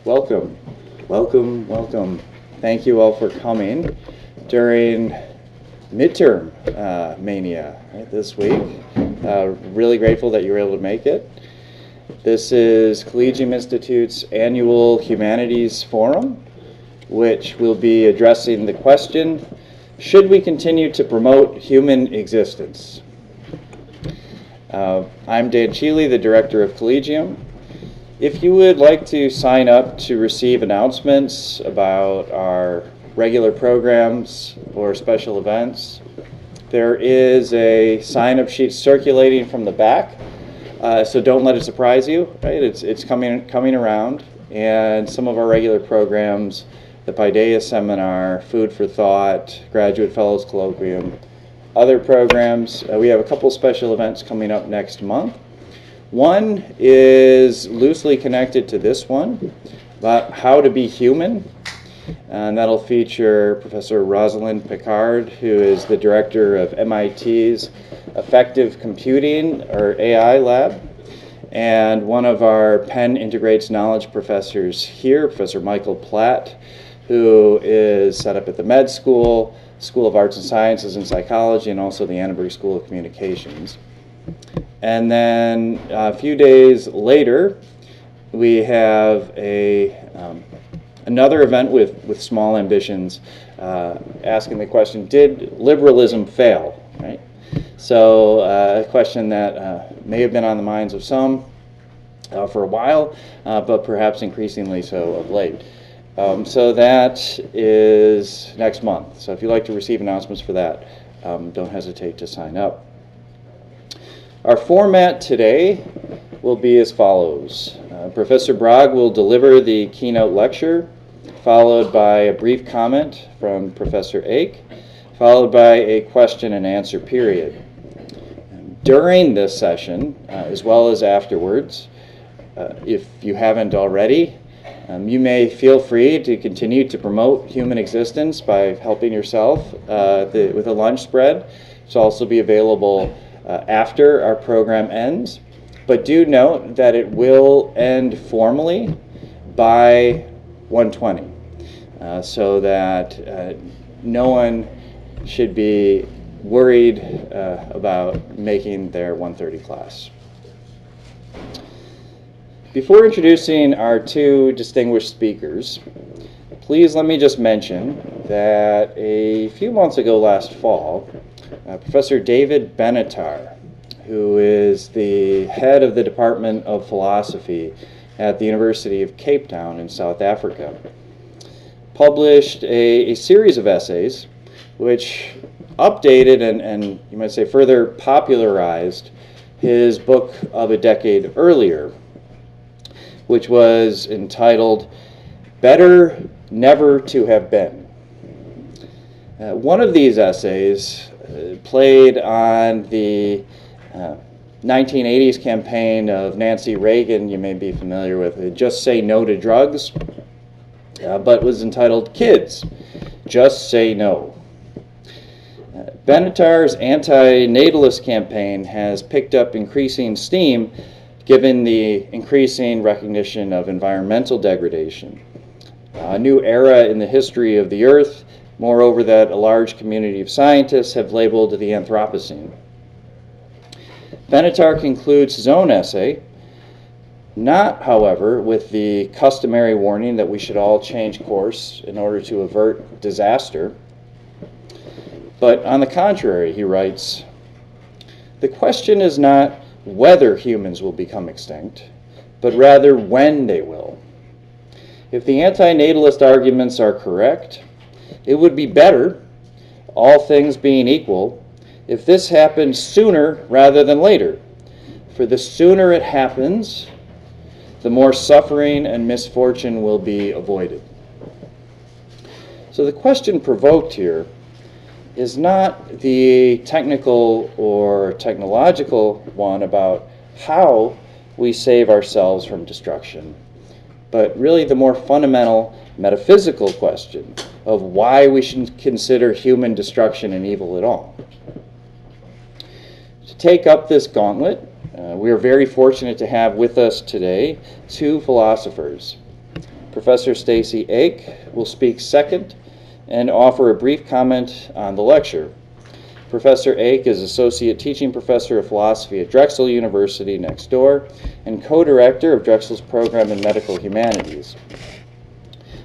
Welcome, welcome, welcome. Thank you all for coming during midterm mania this week. Really grateful that you were able to make it. This is Collegium Institute's Annual Humanities Forum, which will be addressing the question, should we continue to promote human existence? I'm Dan Cheeley, the director of Collegium. If you would like to sign up to receive announcements about our regular programs or special events, there is a sign-up sheet circulating from the back, so don't let it surprise you. Right? It's coming around, and some of our regular programs, the Paideia Seminar, Food for Thought, Graduate Fellows Colloquium, other programs. We have a couple special events coming up next month. One is loosely connected to this one, about how to be human, and that'll feature Professor Rosalind Picard, who is the director of MIT's Effective Computing, or AI lab, and one of our Penn Integrates Knowledge professors here, Professor Michael Platt, who is set up at the Med School, School of Arts and Sciences and Psychology, and also the Annenberg School of Communications. And then a few days later, we have another event with small ambitions, asking the question, did liberalism fail? Right? So a question that may have been on the minds of some for a while, but perhaps increasingly so of late. So that is next month. So if you'd like to receive announcements for that, don't hesitate to sign up. Our format today will be as follows. Professor Brague will deliver the keynote lecture, followed by a brief comment from Professor Ake, followed by a question and answer period. During this session, as well as afterwards, if you haven't already, you may feel free to continue to promote human existence by helping yourself with a lunch spread. It's also be available after our program ends, but do note that it will end formally by 1:20, so that no one should be worried about making their 1:30 class. Before introducing our two distinguished speakers, please let me just mention that a few months ago last fall, Professor David Benatar, who is the head of the Department of Philosophy at the University of Cape Town in South Africa, published a series of essays which updated and you might say further popularized his book of a decade earlier, which was entitled Better Never to Have Been. One of these essays played on the 1980s campaign of Nancy Reagan, you may be familiar with, Just Say No to Drugs, but was entitled Kids, Just Say No. Benatar's anti-natalist campaign has picked up increasing steam given the increasing recognition of environmental degradation. A new era in the history of the Earth, moreover that a large community of scientists have labeled the Anthropocene. Benatar concludes his own essay, not, however, with the customary warning that we should all change course in order to avert disaster, but on the contrary, he writes, the question is not whether humans will become extinct, but rather when they will. If the anti-natalist arguments are correct, it would be better, all things being equal, if this happened sooner rather than later. For the sooner it happens, the more suffering and misfortune will be avoided. So the question provoked here is not the technical or technological one about how we save ourselves from destruction, but really the more fundamental metaphysical question of why we should consider human destruction and evil at all. To take up this gauntlet, we are very fortunate to have with us today two philosophers. Professor Stacey Ake will speak second and offer a brief comment on the lecture. Professor Ake is Associate Teaching Professor of Philosophy at Drexel University next door and co-director of Drexel's program in Medical Humanities.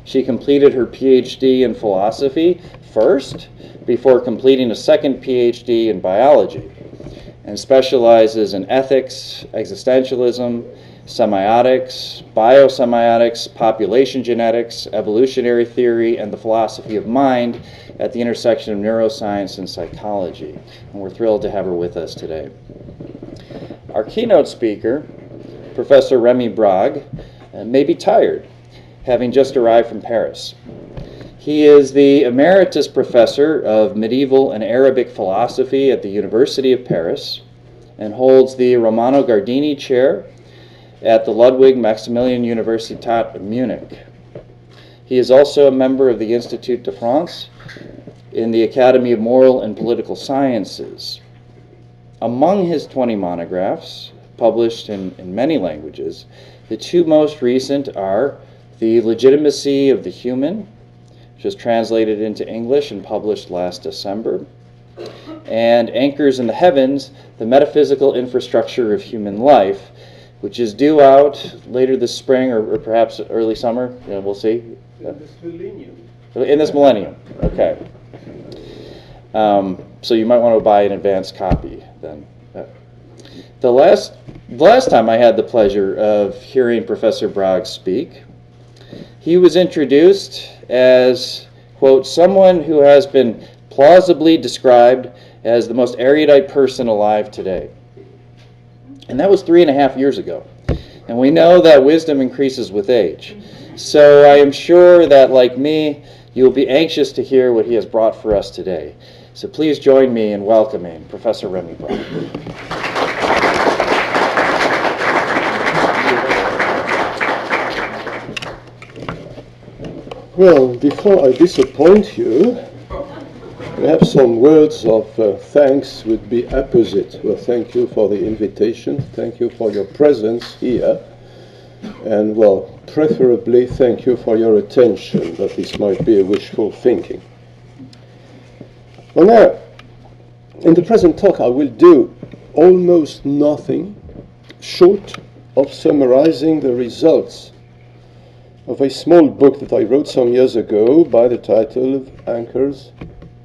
She completed her PhD in philosophy first before completing a second PhD in biology, and specializes in ethics, existentialism, semiotics, biosemiotics, population genetics, evolutionary theory, and the philosophy of mind at the intersection of neuroscience and psychology. And we're thrilled to have her with us today. Our keynote speaker, Professor Remi Brague, may be tired, having just arrived from Paris. He is the Emeritus Professor of Medieval and Arabic Philosophy at the University of Paris and holds the Romano Guardini Chair at the Ludwig Maximilian Universität of Munich. He is also a member of the Institut de France in the Academy of Moral and Political Sciences. Among his 20 monographs, published in many languages, the two most recent are The Legitimacy of the Human, which was translated into English and published last December, and Anchors in the Heavens, The Metaphysical Infrastructure of Human Life, which is due out later this spring or perhaps early summer. We'll see. In this millennium. In this millennium, okay. So you might want to buy an advanced copy then. The last time I had the pleasure of hearing Professor Brague speak, he was introduced as, quote, someone who has been plausibly described as the most erudite person alive today. And that was 3.5 years ago. And we know that wisdom increases with age. So I am sure that, like me, you will be anxious to hear what he has brought for us today. So please join me in welcoming Professor Remi Brague. Well, before I disappoint you, perhaps some words of thanks would be apposite. Well, thank you for the invitation. Thank you for your presence here. And, well, preferably thank you for your attention, but this might be a wishful thinking. Well, now, in the present talk, I will do almost nothing short of summarizing the results of a small book that I wrote some years ago by the title of Anchors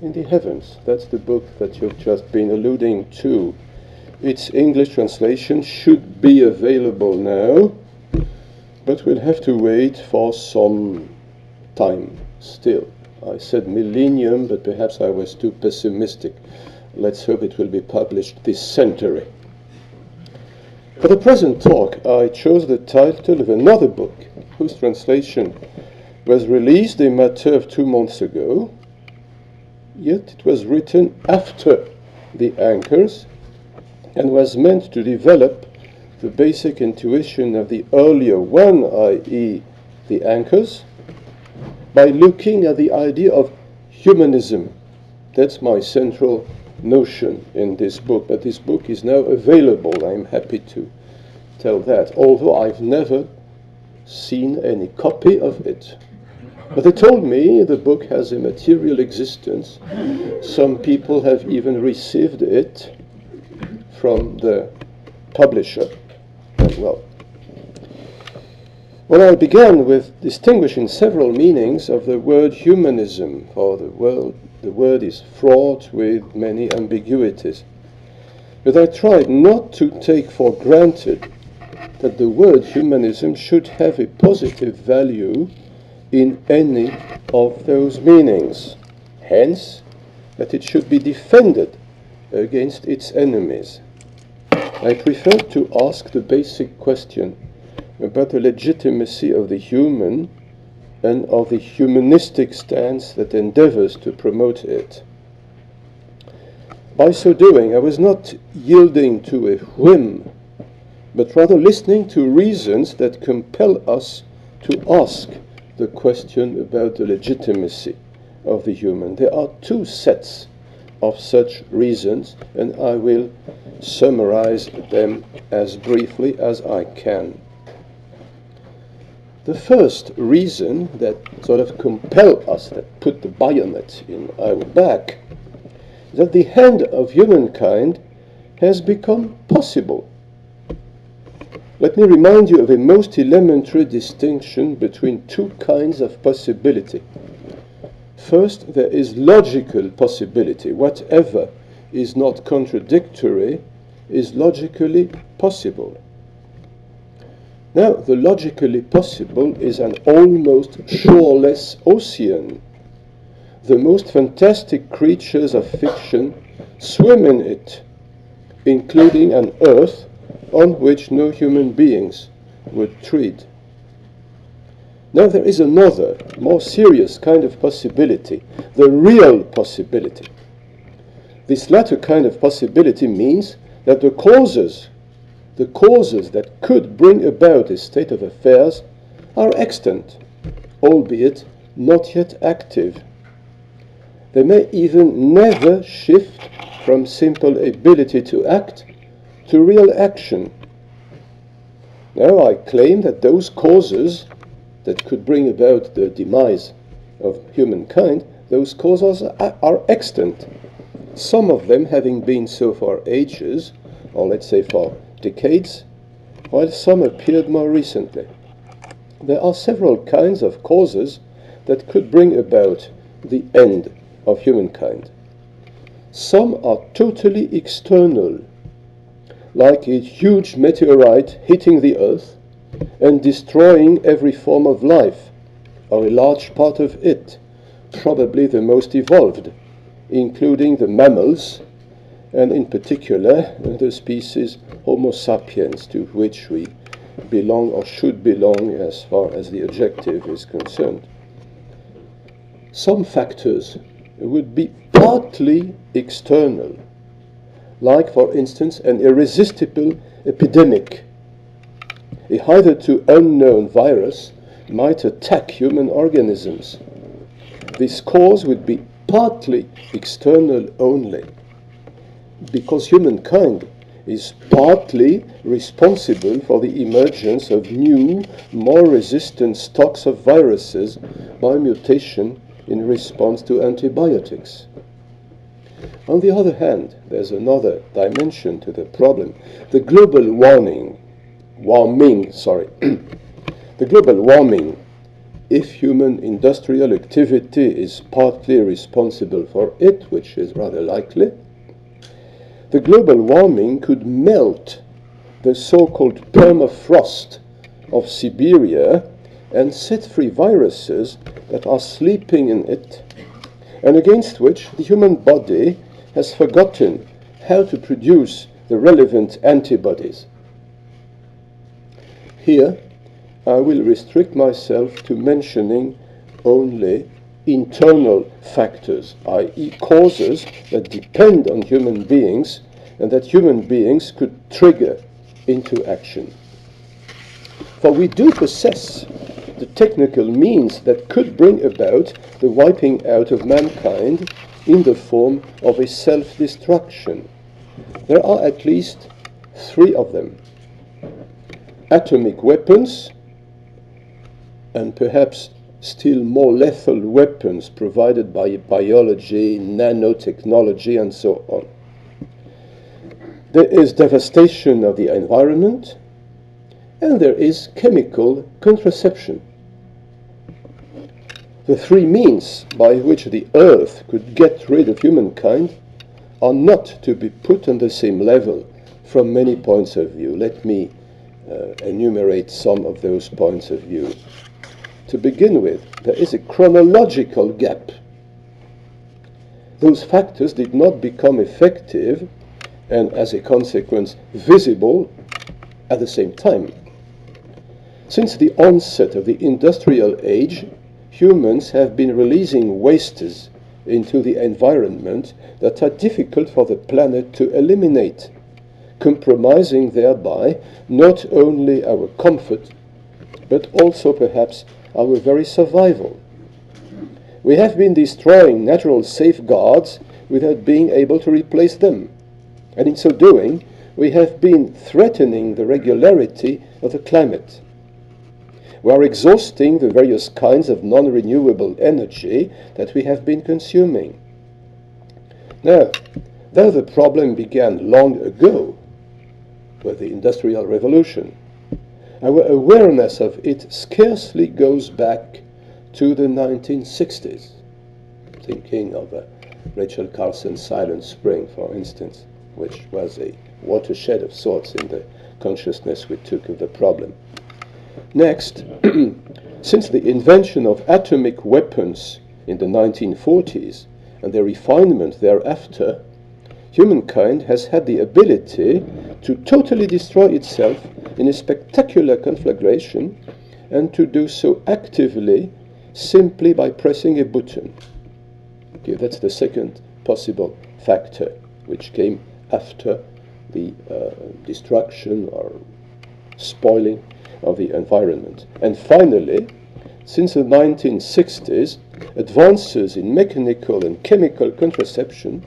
in the Heavens. That's the book that you've just been alluding to. Its English translation should be available now, but we'll have to wait for some time still. I said millennium, but perhaps I was too pessimistic. Let's hope it will be published this century. For the present talk, I chose the title of another book, whose translation was released a matter of 2 months ago, yet it was written after the Anchors and was meant to develop the basic intuition of the earlier one, i.e. the Anchors, by looking at the idea of humanism. That's my central notion in this book, but this book is now available. I'm happy to tell that, although I've never seen any copy of it. But they told me the book has a material existence. Some people have even received it from the publisher. Well, I began with distinguishing several meanings of the word humanism, for the word is fraught with many ambiguities. But I tried not to take for granted that the word humanism should have a positive value in any of those meanings. Hence, that it should be defended against its enemies. I prefer to ask the basic question about the legitimacy of the human and of the humanistic stance that endeavors to promote it. By so doing, I was not yielding to a whim, but rather listening to reasons that compel us to ask the question about the legitimacy of the human. There are 2 sets of such reasons, and I will summarize them as briefly as I can. The first reason that sort of compelled us, that put the bayonet in our back, is that the end of humankind has become possible. Let me remind you of a most elementary distinction between two kinds of possibility. First, there is logical possibility. Whatever is not contradictory is logically possible. Now, the logically possible is an almost shoreless ocean. The most fantastic creatures of fiction swim in it, including an earth on which no human beings would tread. Now there is another, more serious kind of possibility, the real possibility. This latter kind of possibility means that the causes that could bring about a state of affairs are extant, albeit not yet active. They may even never shift from simple ability to act to real action. Now I claim that those causes that could bring about the demise of humankind, those causes are extant. Some of them having been so for ages, or let's say for decades, while some appeared more recently. There are several kinds of causes that could bring about the end of humankind. Some are totally external, like a huge meteorite hitting the earth and destroying every form of life, or a large part of it, probably the most evolved, including the mammals, and in particular the species Homo sapiens, to which we belong or should belong as far as the objective is concerned. Some factors would be partly external, like, for instance, an irresistible epidemic. A hitherto unknown virus might attack human organisms. This cause would be partly external only, because humankind is partly responsible for the emergence of new, more resistant stocks of viruses by mutation in response to antibiotics. On the other hand, there's another dimension to the problem. The global warming, the global warming, if human industrial activity is partly responsible for it, which is rather likely, the global warming could melt the so-called permafrost of Siberia and set free viruses that are sleeping in it, and against which the human body has forgotten how to produce the relevant antibodies. Here, I will restrict myself to mentioning only internal factors, i.e. causes that depend on human beings and that human beings could trigger into action. For we do possess the technical means that could bring about the wiping out of mankind in the form of a self-destruction. There are at least three of them. Atomic weapons, and perhaps still more lethal weapons provided by biology, nanotechnology, and so on. There is devastation of the environment, and there is chemical contraception. The three means by which the earth could get rid of humankind are not to be put on the same level from many points of view. Let me enumerate some of those points of view. To begin with, there is a chronological gap. Those factors did not become effective and, as a consequence, visible at the same time. Since the onset of the industrial age, humans have been releasing wastes into the environment that are difficult for the planet to eliminate, compromising thereby not only our comfort, but also perhaps our very survival. We have been destroying natural safeguards without being able to replace them, and in so doing, we have been threatening the regularity of the climate. We are exhausting the various kinds of non-renewable energy that we have been consuming. Now, though the problem began long ago with the Industrial Revolution, our awareness of it scarcely goes back to the 1960s. Thinking of Rachel Carson's Silent Spring, for instance, which was a watershed of sorts in the consciousness we took of the problem. Next, since the invention of atomic weapons in the 1940s and their refinement thereafter, humankind has had the ability to totally destroy itself in a spectacular conflagration, and to do so actively simply by pressing a button. Okay, that's the second possible factor, which came after the destruction or spoiling of the environment. And finally, since the 1960s, advances in mechanical and chemical contraception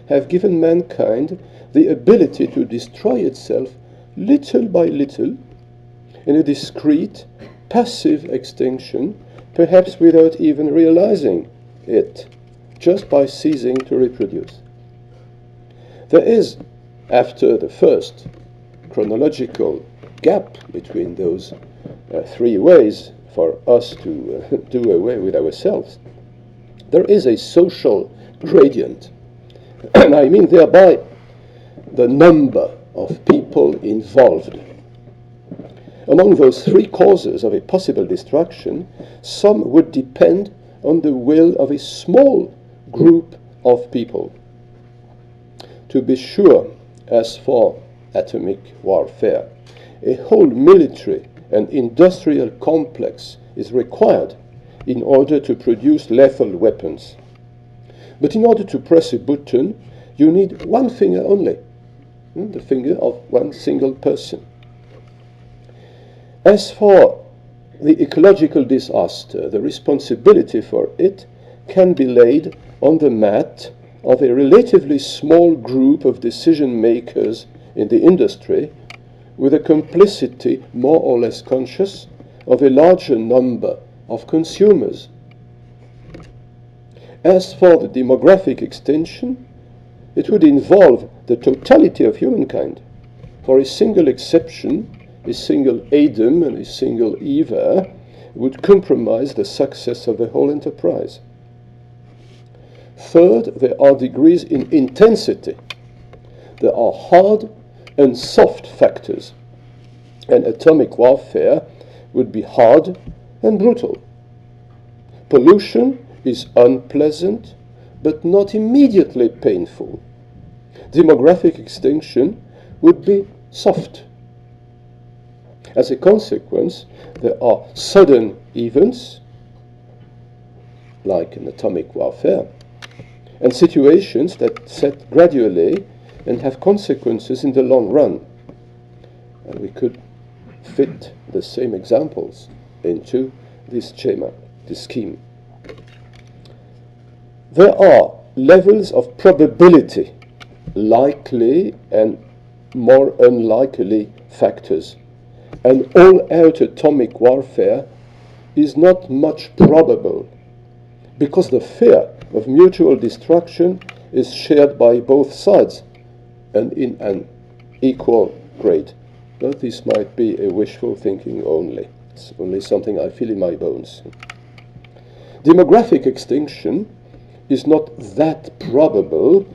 have given mankind the ability to destroy itself little by little in a discrete, passive extinction, perhaps without even realizing it, just by ceasing to reproduce. There is, after the first chronological gap between those three ways for us to do away with ourselves, there is a social gradient. And I mean thereby the number of people involved. Among those three causes of a possible destruction, some would depend on the will of a small group of people. To be sure, as for atomic warfare, a whole military and industrial complex is required in order to produce lethal weapons. But in order to press a button, you need one finger only, the finger of one single person. As for the ecological disaster, the responsibility for it can be laid on the mat of a relatively small group of decision makers in the industry, with a complicity more or less conscious of a larger number of consumers. As for the demographic extinction, it would involve the totality of humankind. For a single exception, a single Adam and a single Eva would compromise the success of the whole enterprise. Third, there are degrees in intensity. There are hard and soft factors, and atomic warfare would be hard and brutal. Pollution is unpleasant, but not immediately painful. Demographic extinction would be soft. As a consequence, there are sudden events, like an atomic warfare, and situations that set gradually and have consequences in the long run. And we could fit the same examples into this schema, this scheme. There are levels of probability, likely and more unlikely factors. And all-out atomic warfare is not much probable, because the fear of mutual destruction is shared by both sides and in an equal grade. But this might be a wishful thinking only. It's only something I feel in my bones. Demographic extinction is not that probable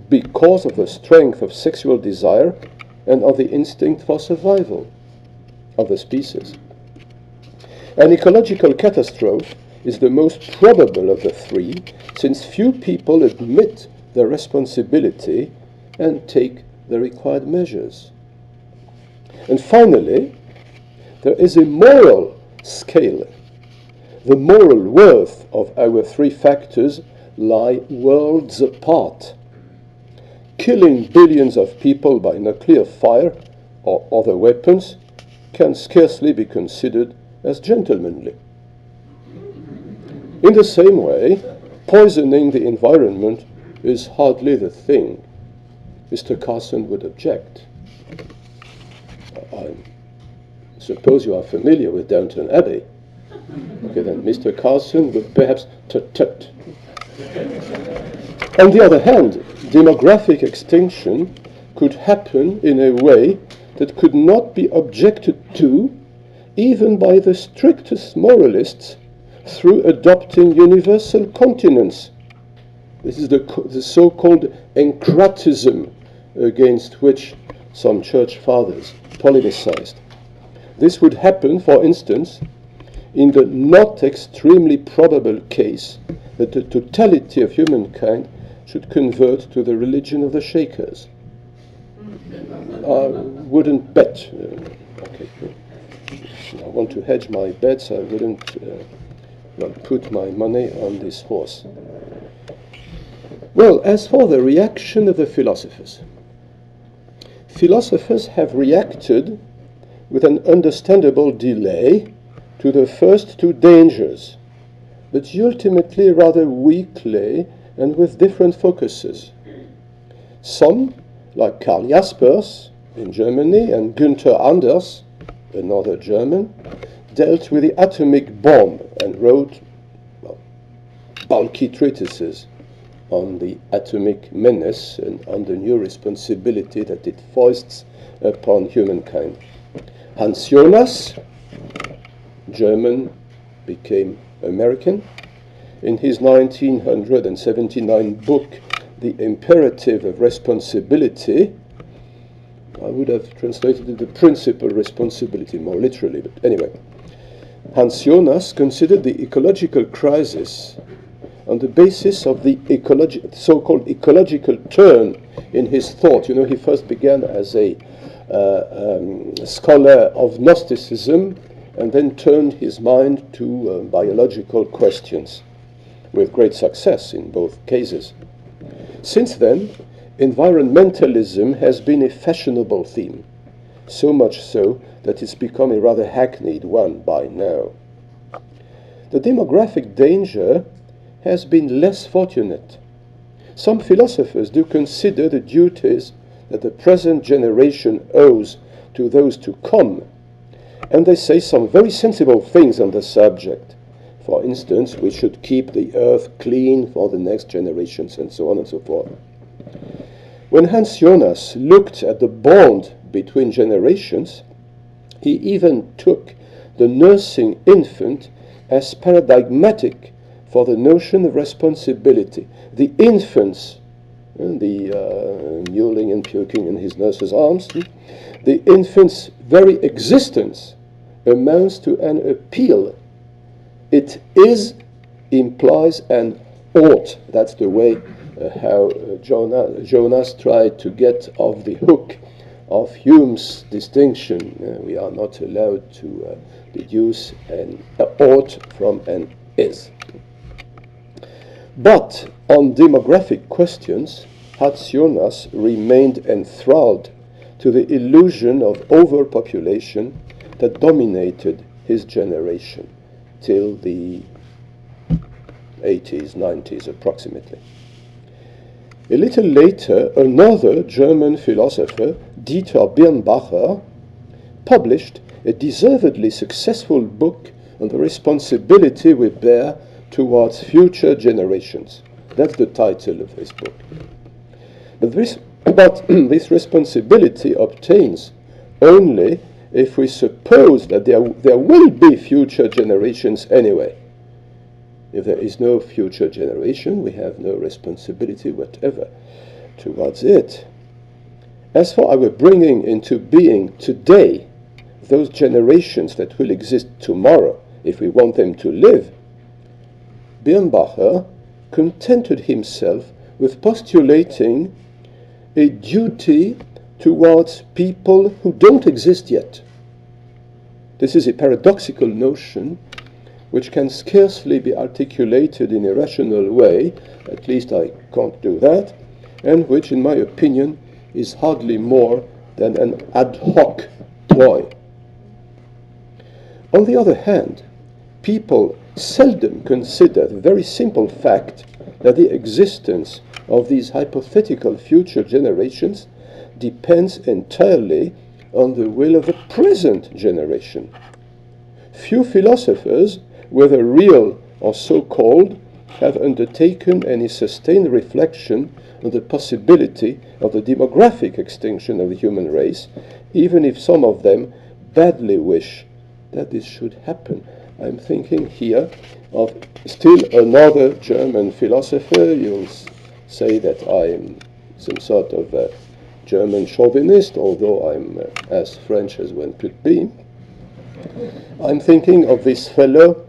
because of the strength of sexual desire and of the instinct for survival of the species. An ecological catastrophe is the most probable of the three, since few people admit their responsibility and take the required measures. And finally, there is a moral scale. The moral worth of our three factors lie worlds apart. Killing billions of people by nuclear fire or other weapons can scarcely be considered as gentlemanly. In the same way, poisoning the environment is hardly the thing. Mr. Carson would object. I suppose you are familiar with Downton Abbey. Okay, then Mr. Carlson would perhaps tut-tut. On the other hand, demographic extinction could happen in a way that could not be objected to even by the strictest moralists through adopting universal continence. This is the so-called encratism against which some church fathers polemicized. This would happen, for instance, in the not extremely probable case that the totality of humankind should convert to the religion of the Shakers. I wouldn't bet. Okay, I want to hedge my bets. I wouldn't put my money on this horse. Well, as for the reaction of the philosophers have reacted with an understandable delay to the first two dangers, but ultimately rather weakly and with different focuses. Some, like Karl Jaspers in Germany and Günther Anders, another German, dealt with the atomic bomb and wrote bulky treatises on the atomic menace and on the new responsibility that it foists upon humankind. Hans Jonas, German, became American. In his 1979 book, The Imperative of Responsibility, I would have translated it the principal responsibility more literally, but anyway, Hans Jonas considered the ecological crisis on the basis of the so-called ecological turn in his thought. You know, he first began as a scholar of Gnosticism and then turned his mind to biological questions with great success in both cases. Since then, environmentalism has been a fashionable theme, so much so that it's become a rather hackneyed one by now. The demographic danger has been less fortunate. Some philosophers do consider the duties that the present generation owes to those to come, and they say some very sensible things on the subject. For instance, we should keep the earth clean for the next generations, and so on and so forth. When Hans Jonas looked at the bond between generations, he even took the nursing infant as paradigmatic for the notion of responsibility. The infants, the mewling and puking in his nurse's arms, the infant's very existence amounts to an appeal. It is implies an ought. That's the way how Jonas tried to get off the hook of Hume's distinction. We are not allowed to deduce an ought from an is. But on demographic questions, Hans Jonas remained enthralled to the illusion of overpopulation that dominated his generation till the 80s, 90s approximately. A little later, another German philosopher, Dieter Birnbacher, published a deservedly successful book on the responsibility we bear towards future generations. That's the title of this book. But this responsibility obtains only if we suppose that there will be future generations anyway. If there is no future generation, we have no responsibility whatever towards it. As for our bringing into being today those generations that will exist tomorrow, if we want them to live, Birnbacher contented himself with postulating a duty towards people who don't exist yet. This is a paradoxical notion which can scarcely be articulated in a rational way, at least I can't do that, and which, in my opinion, is hardly more than an ad hoc ploy. On the other hand, people seldom consider the very simple fact that the existence of these hypothetical future generations depends entirely on the will of the present generation. Few philosophers whether real or so-called, have undertaken any sustained reflection on the possibility of the demographic extinction of the human race, even if some of them badly wish that this should happen. I'm thinking here of still another German philosopher. You'll say that I'm some sort of a German chauvinist, although I'm as French as one could be. I'm thinking of this fellow,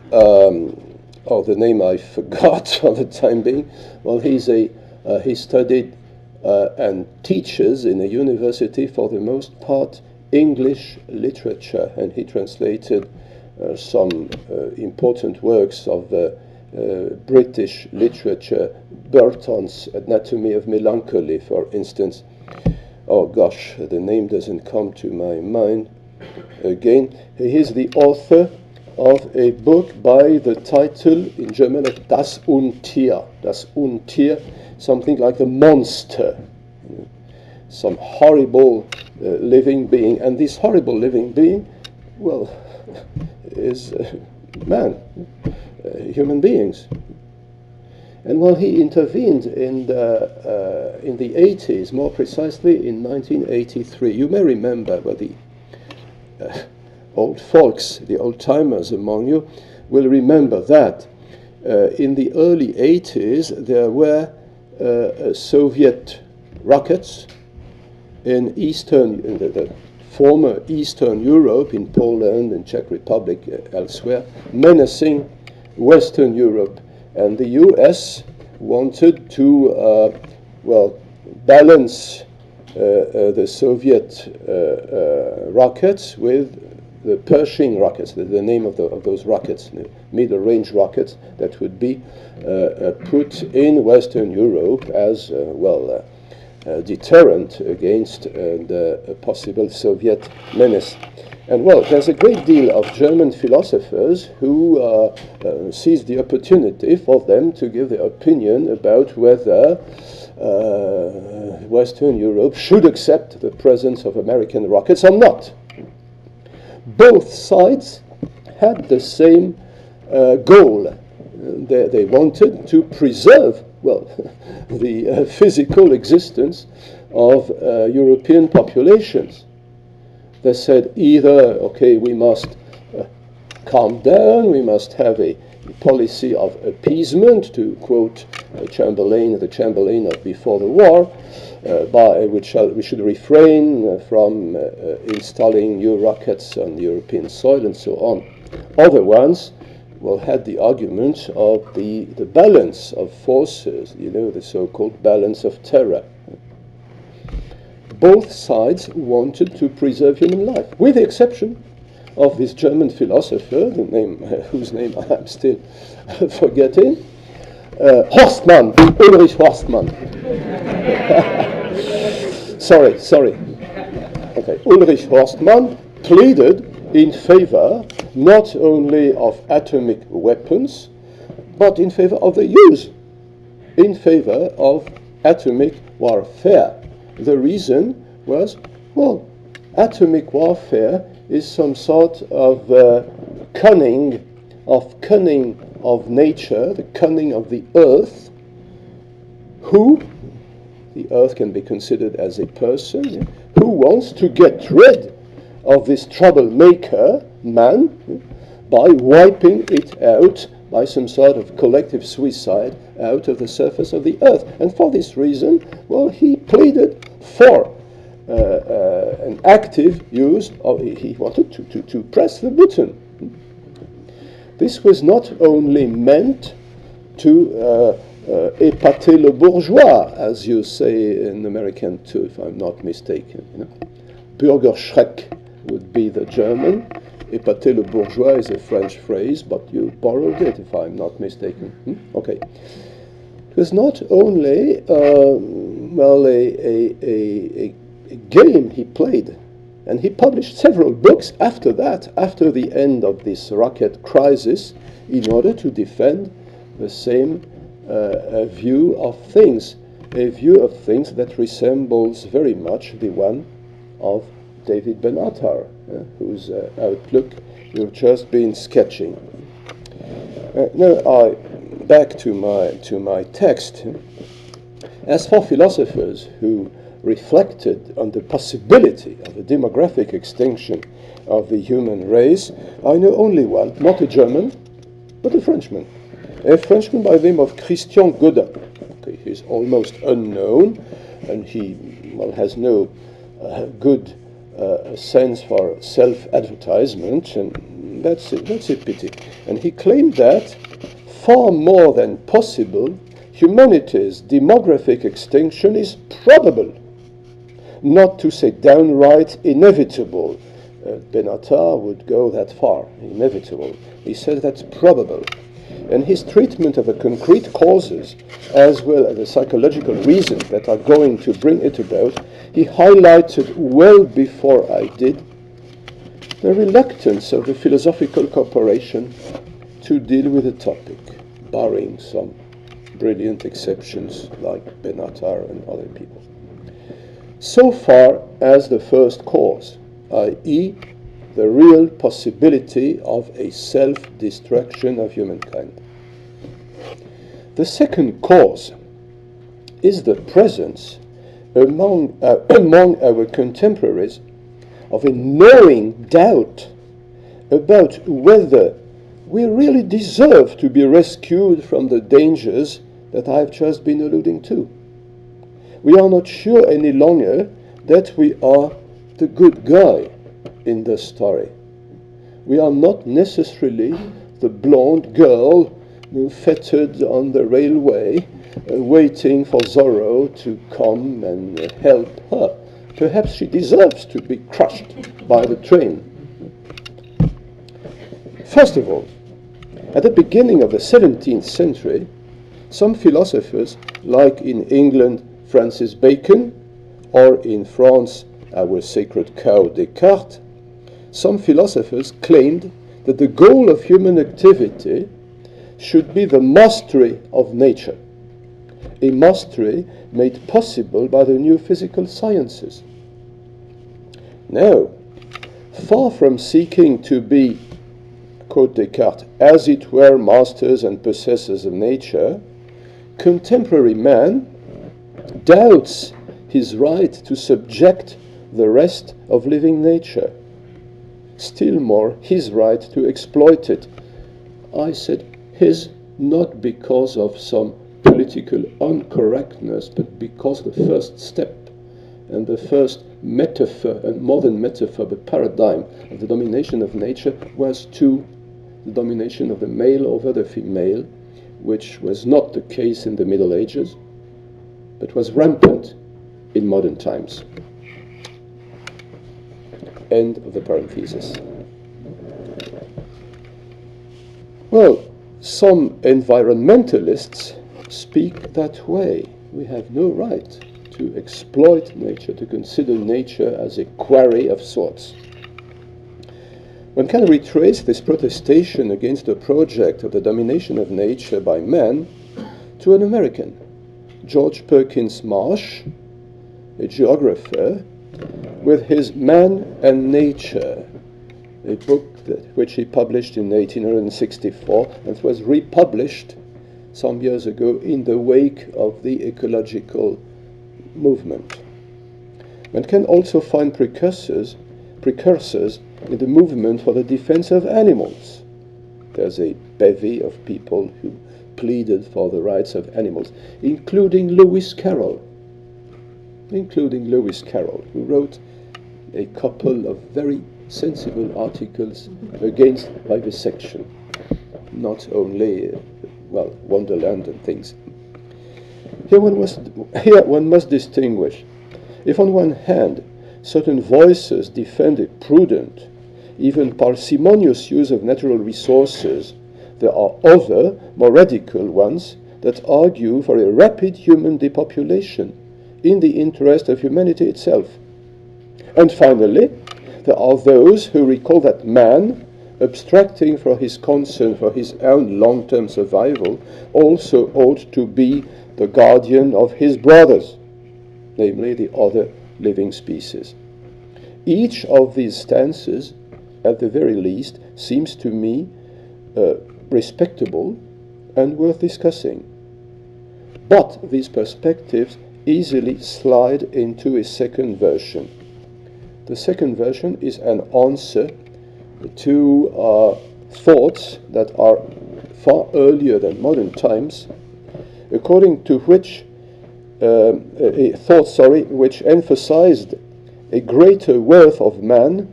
the name I forgot for the time being. Well, he studied and teaches in a university, for the most part, English literature, and he translated some important works of British literature, Burton's Anatomy of Melancholy, for instance. Oh gosh, the name doesn't come to my mind again. He is the author of a book by the title in German of Das Untier, something like the monster, some horrible living being. And this horrible living being, well, is man, human beings. And while he intervened in the 80s, more precisely in 1983, you may remember, well, the old folks, the old-timers among you, will remember that in the early 80s there were Soviet rockets in the former Eastern Europe, in Poland and Czech Republic, elsewhere, menacing Western Europe. And the US wanted to, balance the Soviet rockets with the Pershing rockets, the name of those rockets, the middle-range rockets that would be put in Western Europe as, deterrent against the possible Soviet menace. And well, there's a great deal of German philosophers who seized the opportunity for them to give their opinion about whether Western Europe should accept the presence of American rockets or not. Both sides had the same goal. They wanted to preserve, the physical existence of European populations. They said either, okay, we must calm down, we must have a policy of appeasement, to quote the Chamberlain of before the war, by which we should refrain from installing new rockets on European soil and so on. Other ones, had the argument of the balance of forces, the so-called balance of terror. Both sides wanted to preserve human life, with the exception of this German philosopher, whose name I'm still forgetting, Ulrich Horstmann. Sorry. Okay, Ulrich Horstmann pleaded in favor not only of atomic weapons, but in favor of the use, in favor of atomic warfare. The reason was, atomic warfare is some sort of cunning of nature, the cunning of the earth, who, the earth can be considered as a person, who wants to get rid of this troublemaker, man, by wiping it out by some sort of collective suicide out of the surface of the earth. And for this reason, he pleaded for an active use of, he wanted to press the button. This was not only meant to épater le bourgeois, as you say in American too, if I'm not mistaken. Bürgerschreck would be the German. Épater le bourgeois is a French phrase, but you borrowed it, if I'm not mistaken. Okay. It was not only a game he played, and he published several books after that, after the end of this rocket crisis, in order to defend the same view of things, a view of things that resembles very much the one of David Ben Attar, whose outlook you've just been sketching. Back to my text. As for philosophers who reflected on the possibility of a demographic extinction of the human race, I know only one, not a German, but a Frenchman by the name of Christian Godin. Okay, he's almost unknown, and he has no good sense for self-advertisement, and that's a pity. And he claimed that far more than possible, humanity's demographic extinction is probable, not to say downright inevitable. Benatar would go that far, inevitable. He said that's probable. And his treatment of the concrete causes, as well as the psychological reasons that are going to bring it about, he highlighted well before I did the reluctance of the philosophical corporation to deal with the topic, barring some brilliant exceptions like Benatar and other people. So far as the first cause, i.e., the real possibility of a self-destruction of humankind. The second cause is the presence among our contemporaries of a knowing doubt about whether we really deserve to be rescued from the dangers that I've just been alluding to. We are not sure any longer that we are the good guy in the story. We are not necessarily the blonde girl fettered on the railway, waiting for Zorro to come and help her. Perhaps she deserves to be crushed by the train. First of all, at the beginning of the 17th century, some philosophers, like in England Francis Bacon, or in France our sacred cow Descartes, some philosophers claimed that the goal of human activity should be the mastery of nature, a mastery made possible by the new physical sciences. Now, far from seeking to be, quote Descartes, as it were masters and possessors of nature, contemporary man doubts his right to subject the rest of living nature, still more his right to exploit it. I said his, not because of some political uncorrectness, but because the first step and the first metaphor, and modern metaphor, the paradigm of the domination of nature was to the domination of the male over the female, which was not the case in the Middle Ages, but was rampant in modern times. End of the parenthesis. Well, some environmentalists speak that way. We have no right to exploit nature, to consider nature as a quarry of sorts. One can retrace this protestation against the project of the domination of nature by man to an American, George Perkins Marsh, a geographer, with his Man and Nature, a book which he published in 1864 and was republished some years ago in the wake of the ecological movement. One can also find precursors in the movement for the defense of animals. There's a bevy of people who pleaded for the rights of animals, including Lewis Carroll, who wrote a couple of very sensible articles against vivisection, not only, Wonderland and things. Here one must distinguish. If on one hand, certain voices defend a prudent, even parsimonious use of natural resources, there are other, more radical ones that argue for a rapid human depopulation in the interest of humanity itself. And finally, there are those who recall that man, abstracting from his concern for his own long-term survival, also ought to be the guardian of his brothers, namely the other living species. Each of these stances, at the very least, seems to me respectable and worth discussing. But these perspectives easily slide into a second version. The second version is an answer to thoughts that are far earlier than modern times, according to which which emphasized a greater worth of man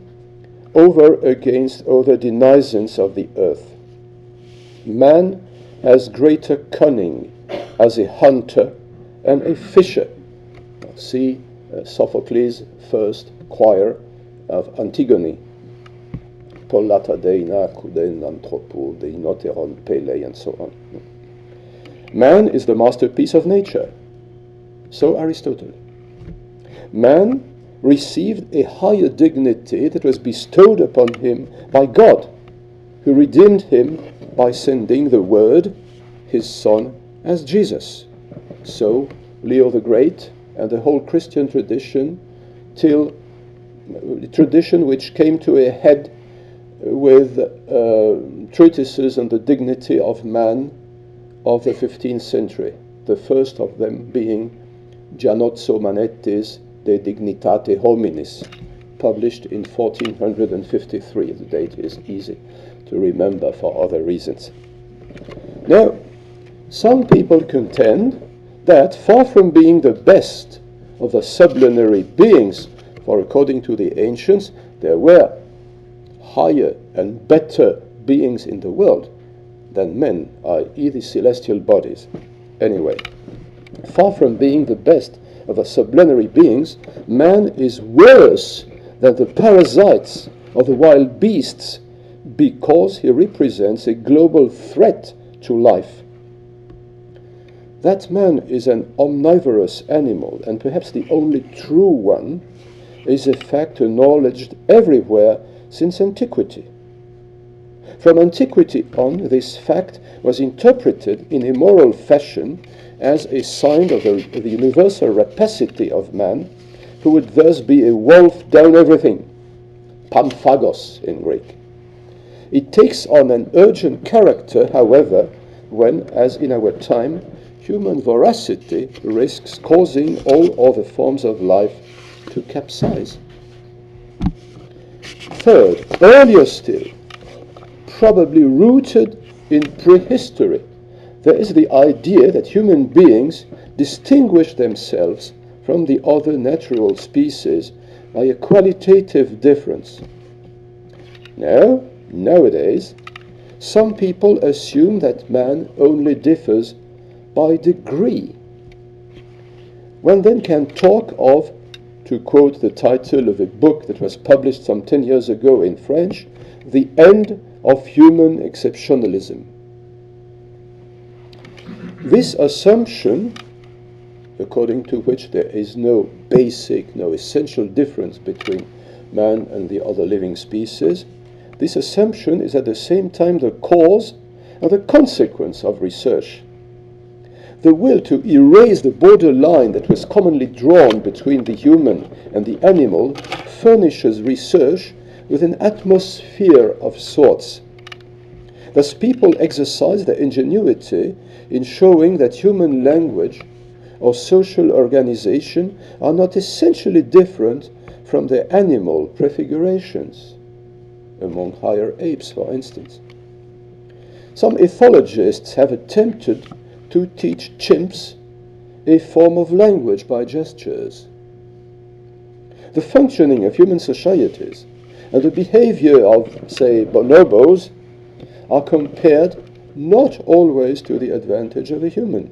over against other denizens of the earth. Man has greater cunning as a hunter and a fisher. See Sophocles' first choir of Antigone. Pollata deina kuden anthropo deinoteron pele, and so on. Man is the masterpiece of nature. So Aristotle. Man received a higher dignity that was bestowed upon him by God, who redeemed him by sending the Word, his Son, as Jesus. So Leo the Great and the whole Christian tradition, till tradition which came to a head with treatises on the dignity of man of the 15th century, the first of them being Gianozzo Manetti's De Dignitate Hominis, published in 1453. The date is easy to remember for other reasons. Now, some people contend that far from being the best of the sublunary beings, for according to the ancients, there were higher and better beings in the world than men, i.e. the celestial bodies. Anyway, far from being the best of the sublunary beings, man is worse than the parasites of the wild beasts because he represents a global threat to life. That man is an omnivorous animal, and perhaps the only true one, is a fact acknowledged everywhere since antiquity. From antiquity on, this fact was interpreted in a moral fashion as a sign of the universal rapacity of man, who would thus be a wolf down everything, pamphagos in Greek. It takes on an urgent character, however, when, as in our time, human voracity risks causing all other forms of life to capsize. Third, earlier still, probably rooted in prehistory, there is the idea that human beings distinguish themselves from the other natural species by a qualitative difference. Now, nowadays, some people assume that man only differs by degree. One then can talk of, to quote the title of a book that was published some 10 years ago in French, The End of Human Exceptionalism. This assumption, according to which there is no basic, no essential difference between man and the other living species, this assumption is at the same time the cause and the consequence of research. The will to erase the borderline that was commonly drawn between the human and the animal furnishes research with an atmosphere of sorts. Thus people exercise their ingenuity in showing that human language or social organization are not essentially different from their animal prefigurations, among higher apes, for instance. Some ethologists have attempted to teach chimps a form of language by gestures. The functioning of human societies and the behavior of, say, bonobos are compared not always to the advantage of the human.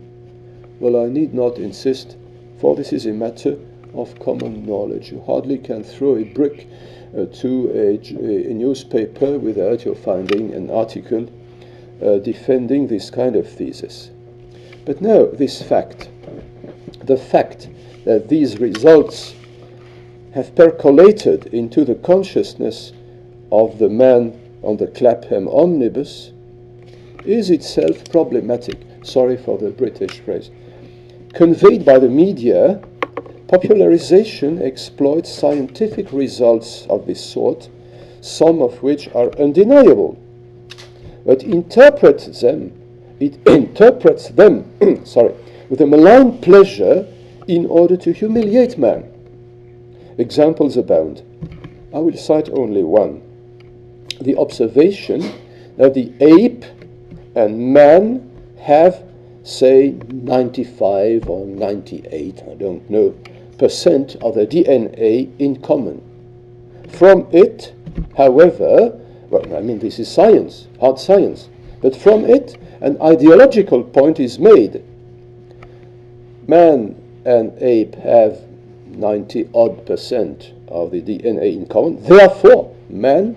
Well, I need not insist, for this is a matter of common knowledge. You hardly can throw a brick to a newspaper without your finding an article defending this kind of thesis. But now, this fact, the fact that these results have percolated into the consciousness of the man on the Clapham omnibus, is itself problematic. Sorry for the British phrase. Conveyed by the media, popularization exploits scientific results of this sort, some of which are undeniable. but interprets them, sorry, with a malign pleasure in order to humiliate man. Examples abound. I will cite only one. The observation that the ape and man have, say, 95 or 98, I don't know, % of the DNA in common. From it, however, well, I mean, this is science, hard science, but from it, an ideological point is made. Man and ape have 90-odd % of the DNA in common. Therefore, man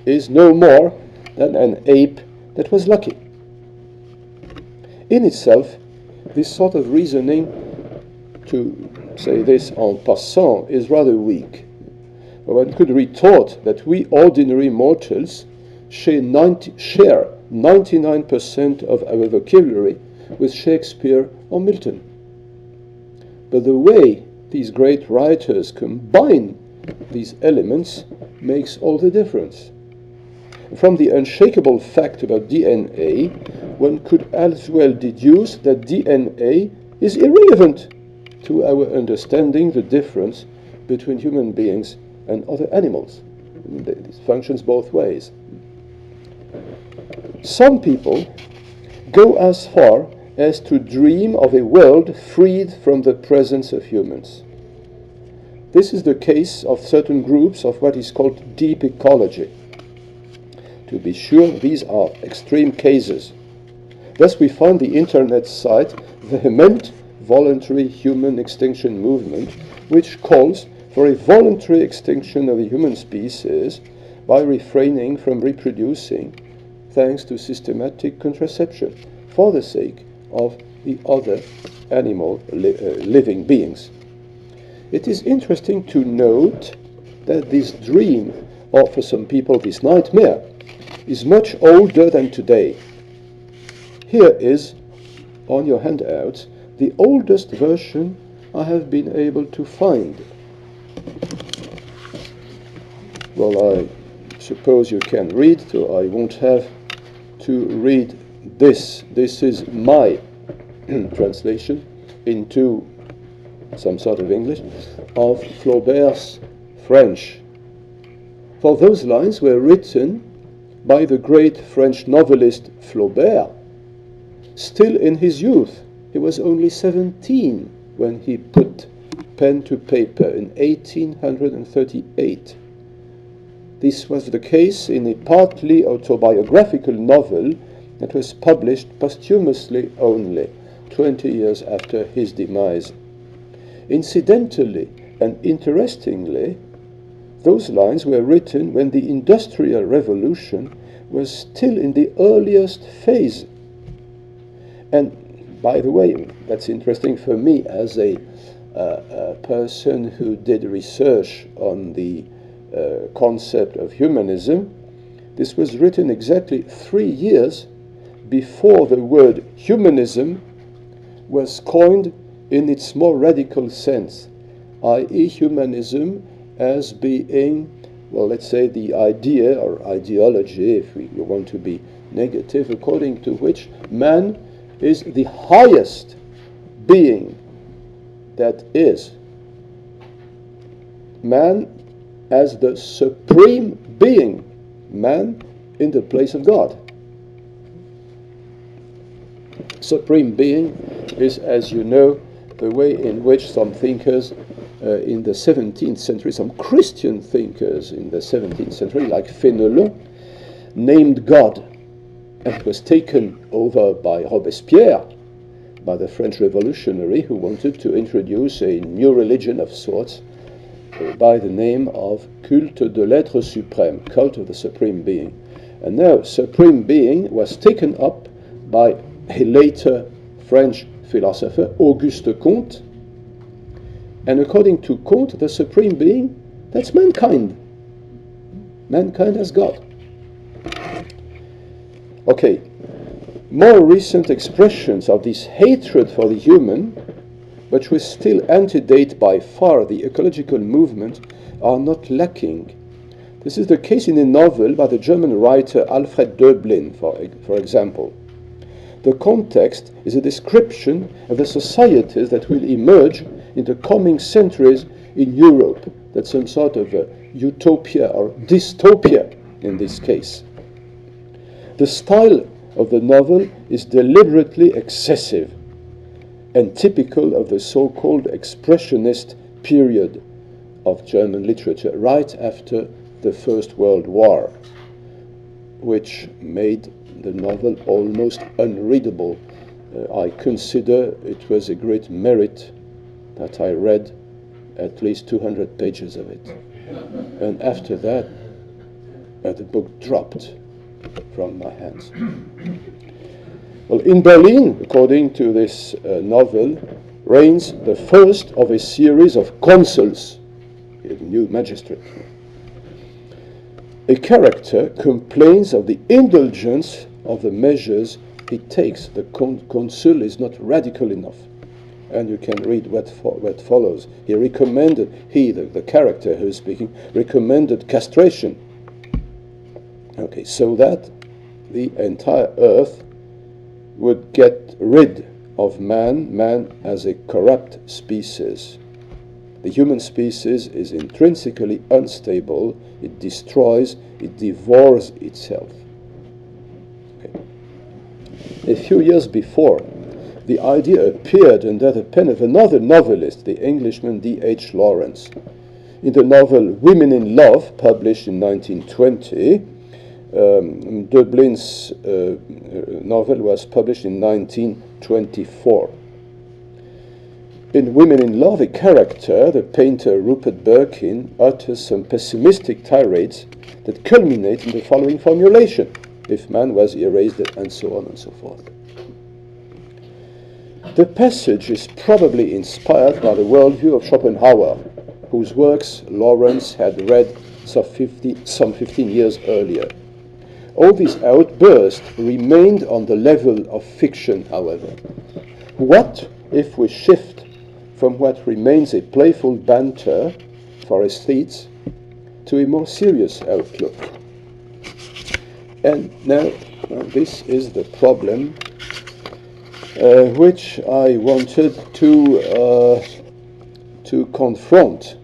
is no more than an ape that was lucky. In itself, this sort of reasoning, to say this en passant, is rather weak. One could retort that we ordinary mortals share 99% of our vocabulary with Shakespeare or Milton. But the way these great writers combine these elements makes all the difference. From the unshakable fact about DNA, one could as well deduce that DNA is irrelevant to our understanding the difference between human beings and other animals. This functions both ways. Some people go as far as to dream of a world freed from the presence of humans. This is the case of certain groups of what is called deep ecology. To be sure, these are extreme cases. Thus we find the internet site Vehement Voluntary Human Extinction Movement, which calls for a voluntary extinction of the human species by refraining from reproducing thanks to systematic contraception for the sake of the other animal living beings. It is interesting to note that this dream, or for some people this nightmare, is much older than today. Here is, on your handout, the oldest version I have been able to find. Well, I suppose you can read, so I won't have to read this. This is my translation into some sort of English of Flaubert's French. For those lines were written by the great French novelist Flaubert, still in his youth. He was only 17 when he put pen to paper in 1838. This was the case in a partly autobiographical novel that was published posthumously only 20 years after his demise. Incidentally and interestingly, those lines were written when the Industrial Revolution was still in the earliest phase. And by the way, that's interesting for me as a person who did research on the concept of humanism. This was written exactly 3 years before the word humanism was coined in its more radical sense, i.e. humanism as being, well, let's say the idea or ideology, if we want to be negative, according to which man is the highest being that is. Man as the supreme being, man in the place of God. Supreme being is, as you know, the way in which some thinkers in the 17th century, some Christian thinkers in the 17th century, like Fénelon, named God, and it was taken over by Robespierre, by the French revolutionary who wanted to introduce a new religion of sorts by the name of Culte de l'être suprême, cult of the supreme being. And now supreme being was taken up by a later French philosopher, Auguste Comte, and according to Comte, the supreme being, that's mankind. Mankind as God. Okay, more recent expressions of this hatred for the human, which will still antedate by far the ecological movement, are not lacking. This is the case in a novel by the German writer Alfred Döblin, for example. The context is a description of the societies that will emerge in the coming centuries in Europe. That's some sort of a utopia or dystopia in this case. The style of the novel is deliberately excessive and typical of the so-called expressionist period of German literature right after the First World War, which made the novel almost unreadable. I consider it was a great merit that I read at least 200 pages of it. And after that, the book dropped from my hands. Well, in Berlin, according to this novel, reigns the first of a series of consuls, a new magistrate. A character complains of the indulgence of the measures he takes. The consul is not radical enough. And you can read what follows. The character who is speaking, recommended castration. Okay, so that the entire earth would get rid of man as a corrupt species. The human species is intrinsically unstable. It destroys, it devours itself. Okay. A few years before, the idea appeared under the pen of another novelist, the Englishman D.H. Lawrence. In the novel Women in Love, published in 1920, Döblin's novel was published in 1924. In Women in Love, a character, the painter Rupert Birkin, utters some pessimistic tirades that culminate in the following formulation: if man was erased, and so on and so forth. The passage is probably inspired by the worldview of Schopenhauer, whose works Lawrence had read some 15 years earlier. All these outbursts remained on the level of fiction, however. What if we shift from what remains a playful banter for aesthetes to a more serious outlook? And now, this is the problem which I wanted to confront.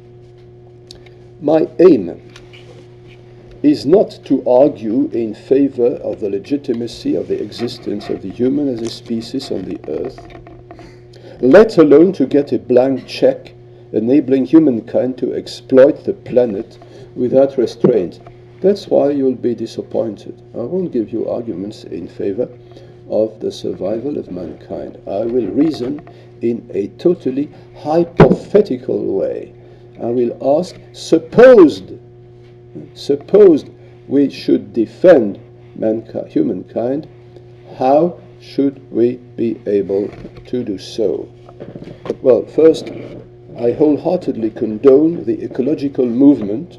My aim is not to argue in favor of the legitimacy of the existence of the human as a species on the earth, let alone to get a blank check enabling humankind to exploit the planet without restraint. That's why you'll be disappointed. I won't give you arguments in favor of the survival of mankind. I will reason in a totally hypothetical way. I will ask, supposed we should defend humankind, how should we be able to do so? Well, first, I wholeheartedly condone the ecological movement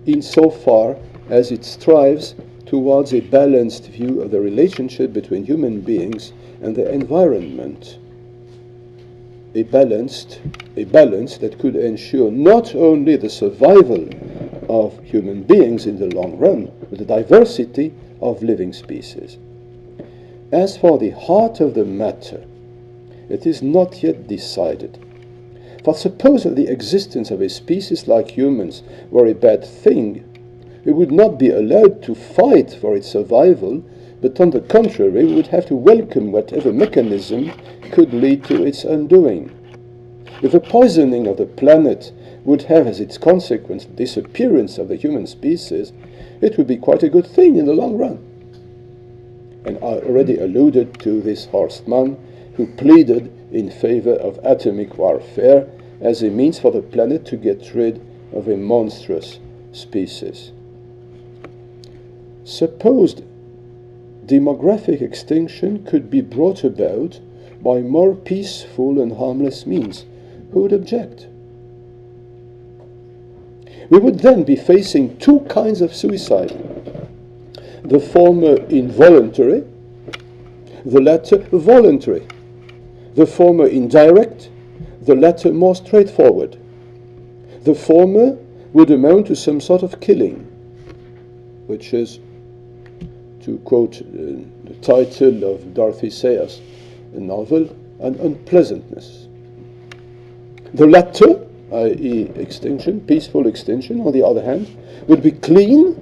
insofar as it strives towards a balanced view of the relationship between human beings and the environment. A balance that could ensure not only the survival of human beings in the long run, but the diversity of living species. As for the heart of the matter, it is not yet decided. For suppose that the existence of a species like humans were a bad thing, we would not be allowed to fight for its survival, but on the contrary, we would have to welcome whatever mechanism could lead to its undoing. If the poisoning of the planet would have as its consequence the disappearance of the human species, it would be quite a good thing in the long run. And I already alluded to this horseman who pleaded in favor of atomic warfare as a means for the planet to get rid of a monstrous species. Supposed demographic extinction could be brought about by more peaceful and harmless means. Who would object? We would then be facing two kinds of suicide. The former involuntary, the latter voluntary. The former indirect, the latter more straightforward. The former would amount to some sort of killing, which is, to quote the title of Dorothy Sayers' novel, an unpleasantness. The latter, i.e. extinction, peaceful extinction, on the other hand, would be clean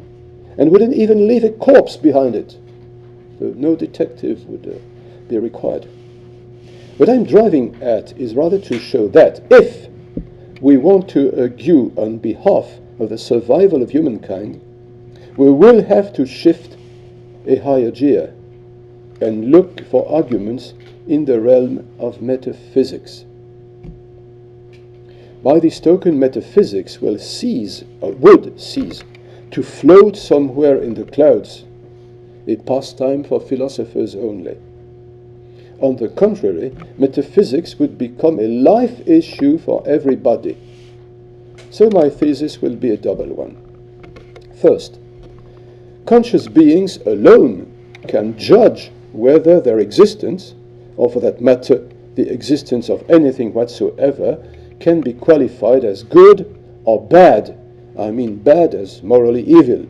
and wouldn't even leave a corpse behind it. So no detective would be required. What I'm driving at is rather to show that if we want to argue on behalf of the survival of humankind, we will have to shift a higher gear and look for arguments in the realm of metaphysics. By this token, metaphysics would cease to float somewhere in the clouds, a pastime for philosophers only. On the contrary, metaphysics would become a life issue for everybody. So my thesis will be a double one. First, conscious beings alone can judge whether their existence, or for that matter, the existence of anything whatsoever, can be qualified as good or bad. I mean bad as morally evil.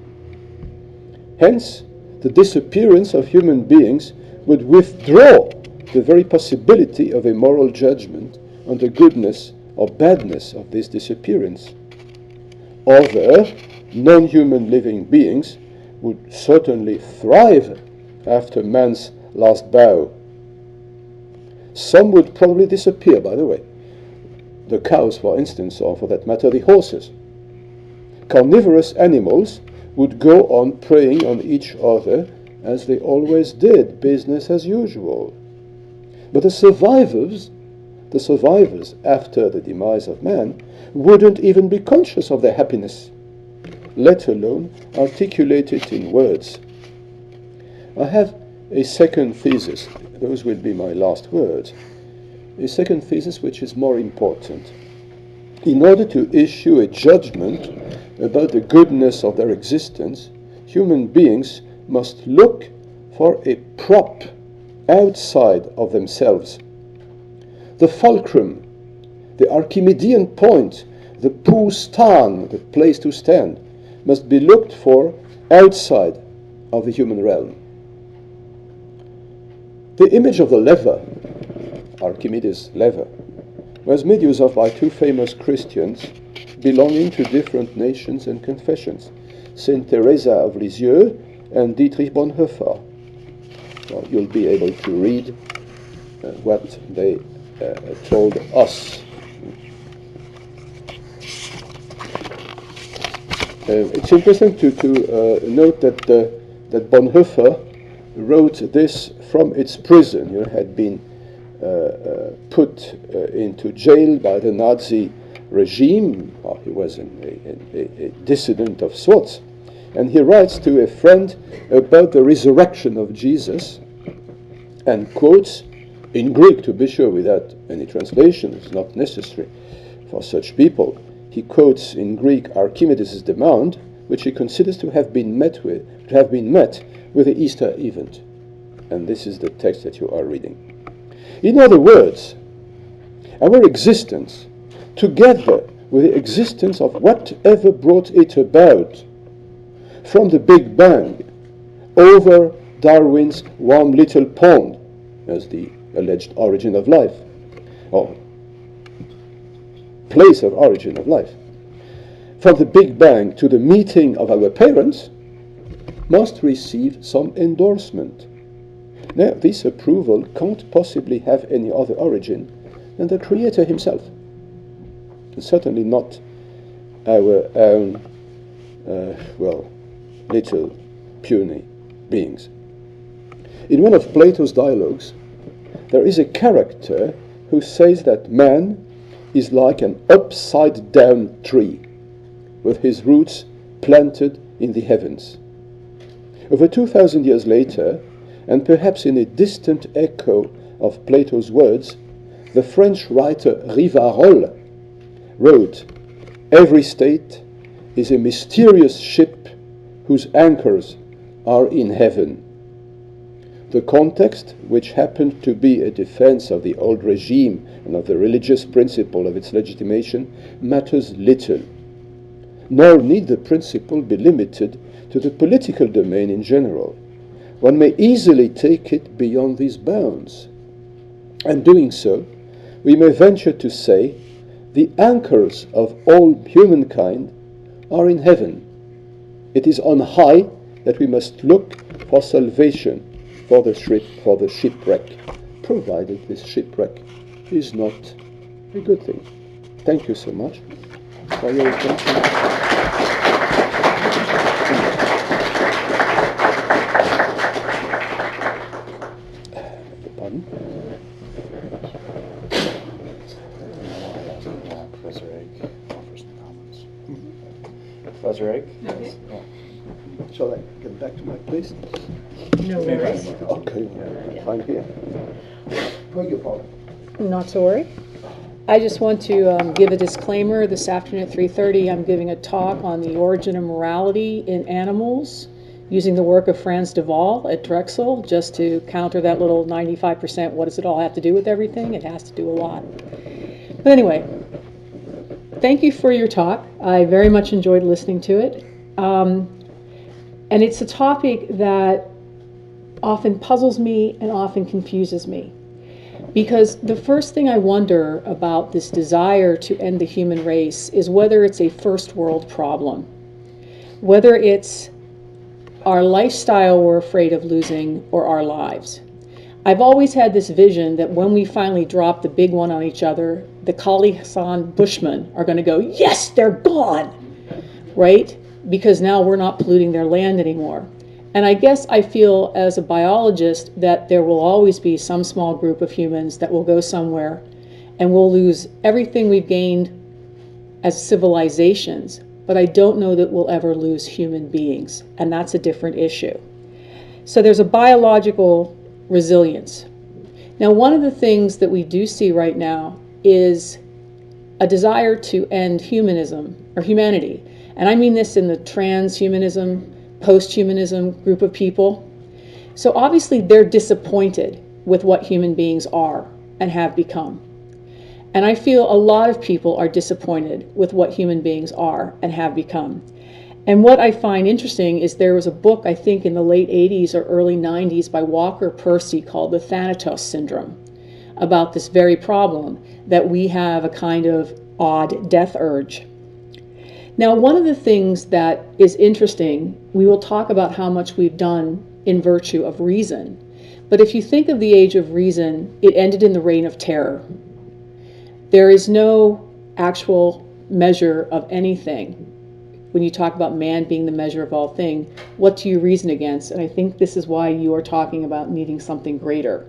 Hence, the disappearance of human beings would withdraw the very possibility of a moral judgment on the goodness or badness of this disappearance. Other non-human living beings would certainly thrive after man's last bow. Some would probably disappear, by the way. The cows, for instance, or for that matter, the horses. Carnivorous animals would go on preying on each other as they always did, business as usual. But the survivors after the demise of man, wouldn't even be conscious of their happiness, let alone articulate it in words. I have a second thesis. Those will be my last words. A second thesis which is more important. In order to issue a judgment about the goodness of their existence, human beings must look for a prop outside of themselves. The fulcrum, the Archimedean point, the Pustan, the place to stand, must be looked for outside of the human realm. The image of the lever, Archimedes' lever, was made use of by two famous Christians belonging to different nations and confessions, Saint Teresa of Lisieux and Dietrich Bonhoeffer. Well, you'll be able to read what they told us. It's interesting to note that Bonhoeffer wrote this from its prison. He had been put into jail by the Nazi regime. He was a dissident of sorts. And he writes to a friend about the resurrection of Jesus and quotes, in Greek to be sure, without any translation, it's not necessary for such people. He quotes in Greek Archimedes' demand, which he considers to have been met with the Easter event. And this is the text that you are reading. In other words, our existence, together with the existence of whatever brought it about, from the Big Bang over Darwin's warm little pond as the alleged origin of life, or place of origin of life, from the Big Bang to the meeting of our parents, must receive some endorsement. Now, this approval can't possibly have any other origin than the Creator himself. And certainly not our own, little puny beings. In one of Plato's dialogues, there is a character who says that man is like an upside-down tree, with his roots planted in the heavens. Over 2,000 years later, and perhaps in a distant echo of Plato's words, the French writer Rivarol wrote, "Every state is a mysterious ship whose anchors are in heaven." The context, which happened to be a defense of the old regime and of the religious principle of its legitimation, matters little. nor need the principle be limited to the political domain in general. One may easily take it beyond these bounds. And doing so, we may venture to say the anchors of all humankind are in heaven. It is on high that we must look for salvation for the shipwreck, provided this shipwreck is not a good thing. Thank you so much for your attention. Pardon? Professor Ake offers some comments. Professor Ake? Okay. Shall I get back to my place? No worries. Okay, I'm here. Beg your pardon. Not to worry. I just want to give a disclaimer. This afternoon at 3:30, I'm giving a talk on the origin of morality in animals using the work of Franz de Waal at Drexel, just to counter that little 95%, what does it all have to do with everything? It has to do a lot. But anyway, thank you for your talk. I very much enjoyed listening to it. And it's a topic that often puzzles me and often confuses me. Because the first thing I wonder about this desire to end the human race is whether it's a first world problem, whether it's our lifestyle we're afraid of losing or our lives. I've always had this vision that when we finally drop the big one on each other, the Khalisan Bushmen are going to go, yes, they're gone, right? Because now we're not polluting their land anymore. And I guess I feel as a biologist that there will always be some small group of humans that will go somewhere and we'll lose everything we've gained as civilizations, but I don't know that we'll ever lose human beings, and that's a different issue. So there's a biological resilience. Now, one of the things that we do see right now is a desire to end humanism, or humanity, and I mean this in the transhumanism, post-humanism group of people. So obviously they're disappointed with what human beings are and have become. And I feel a lot of people are disappointed with what human beings are and have become. And what I find interesting is there was a book, I think in the late 80s or early 90s by Walker Percy called The Thanatos Syndrome, about this very problem, that we have a kind of odd death urge. Now, one of the things that is interesting, we will talk about how much we've done in virtue of reason. But if you think of the age of reason, it ended in the reign of terror. There is no actual measure of anything. When you talk about man being the measure of all things, what do you reason against? And I think this is why you are talking about needing something greater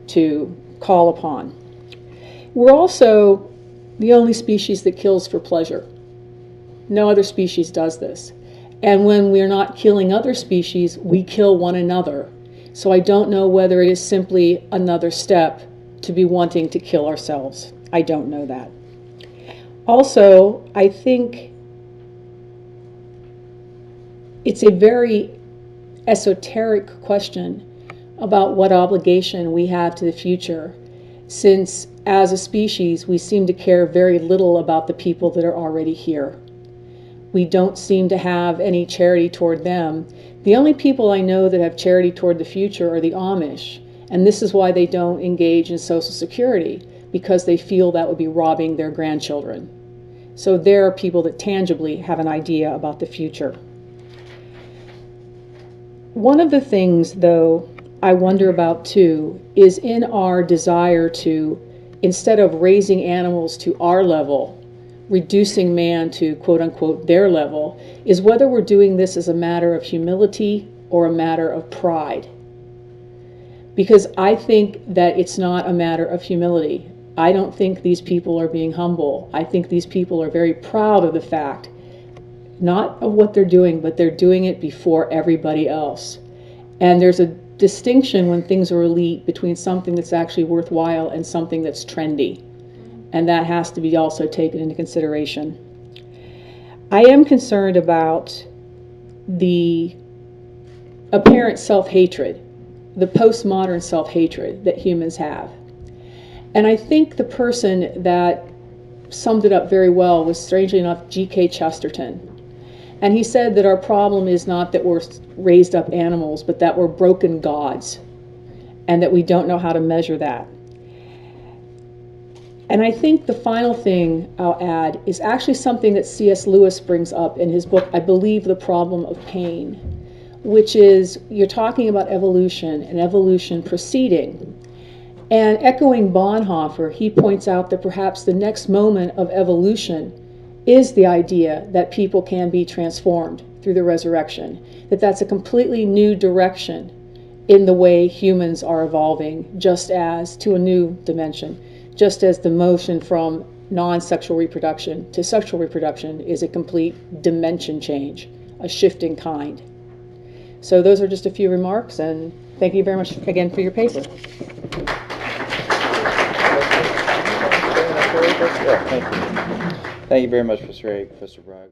to call upon. We're also the only species that kills for pleasure. No other species does this. And when we're not killing other species, we kill one another. So I don't know whether it is simply another step to be wanting to kill ourselves. I don't know that. Also, I think it's a very esoteric question about what obligation we have to the future, since as a species we seem to care very little about the people that are already here. We don't seem to have any charity toward them. The only people I know that have charity toward the future are the Amish, and this is why they don't engage in Social Security, because they feel that would be robbing their grandchildren. So there are people that tangibly have an idea about the future. One of the things, though, I wonder about too, is in our desire to, instead of raising animals to our level, reducing man to quote-unquote their level, is whether we're doing this as a matter of humility or a matter of pride. Because I think that it's not a matter of humility. I don't think these people are being humble. I think these people are very proud of the fact, not of what they're doing, but they're doing it before everybody else. And there's a distinction when things are elite between something that's actually worthwhile and something that's trendy. And that has to be also taken into consideration. I am concerned about the apparent self-hatred, the postmodern self-hatred that humans have. And I think the person that summed it up very well was, strangely enough, G.K. Chesterton. And he said that our problem is not that we're raised up animals, but that we're broken gods, and that we don't know how to measure that. And I think the final thing I'll add is actually something that C.S. Lewis brings up in his book, I Believe the Problem of Pain, which is you're talking about evolution and evolution proceeding. And echoing Bonhoeffer, he points out that perhaps the next moment of evolution is the idea that people can be transformed through the resurrection, that that's a completely new direction in the way humans are evolving, just as to a new dimension, just as the motion from non-sexual reproduction to sexual reproduction is a complete dimension change, a shifting kind. So those are just a few remarks, and thank you very much again for your paper. Yeah, thank you. Thank you very much, Professor Ake, Professor Brague.